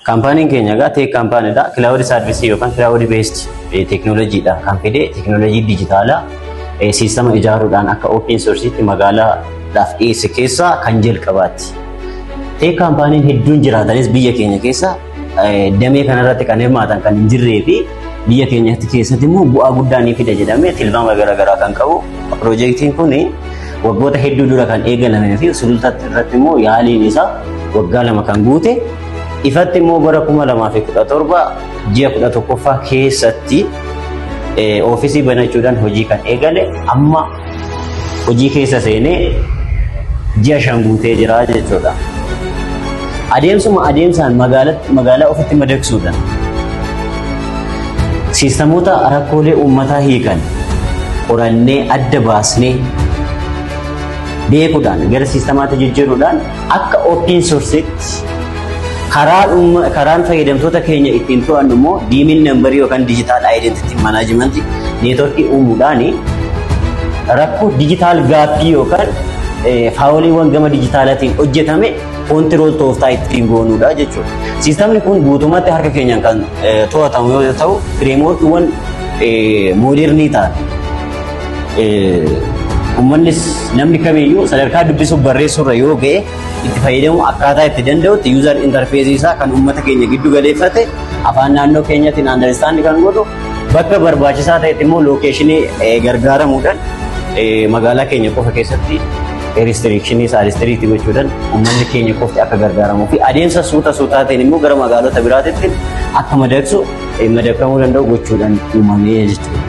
Kaampaaniin keenya egaa tech kaampaaniidha. Cloud service yookaan cloud based teknooloojiidha kan fide teknooloojii dijitaalaa siistama ijaaruudhaan akka open sourceetti magaalaadhaaf dhiyeesse keessaa kan jalqabaati. Tech kaampaaniin hedduun jiraatanis biyya keenya keessa damee kanarratti kan hirmaatan kan hin jirree fi biyya keenyatti keessatti immoo bu'aa guddaa ni fida jedhamee tilmaama garaagaraa kan qabu. Piroojeektiin kun waggoota hedduu dura kan eegalamee fi sulultaa irratti immoo yaaliin isaa waggaa 2 kan guute. Ifatti immoo bara 2017 ji'a 11ffaa keessatti ofiisii banachuudhaan hojii kan eegale amma hojii keessa seenee ji'a 5 guutee jira jechuudha. Adeemsaan magaalaa ofitti madaqsuudhaan siistamoota rakkoolee uummataa hiikan qorannee adda baasnee beekuudhaan gara siistamaatti jijjiiruudhaan akka open sourceetti karaan fayyadamtoota keenya ittiin to'annu immoo diimin nambarii yookaan digital identity management neetworkii uumuudhaan rakkoo digital gaappii yookaan faawoliiwwan gama digitaalaatiin hojjetame kontirool tooftaa ittiin goonuudha jechuudha. Siistamni kun guutummaatti harka keenyaan kan to'atamu yoo ta'u fireemworkiiwwan moodernii ta'an uummannis namni kamiyyuu sadarkaa dubbisuuf barreessurra yoo ga'e itti fayyadamu akkaataa itti danda'utti user interface isaa kan uummata keenya giddu galeeffate afaan naannoo keenyaatiin understand kan godhu bakka barbaachisaa ta'etti immoo lookeeshinii gargaaramuudhaan magaalaa keenya qofa keessatti restrictionii isaa restrict gochuudhaan uummanni keenya qofti akka gargaaramuu fi adeemsa suutaa ta'een immoo gara magaalota biraatitti akka madaqsu madaqamuu danda'u gochuudhaan uumamee jechuudha.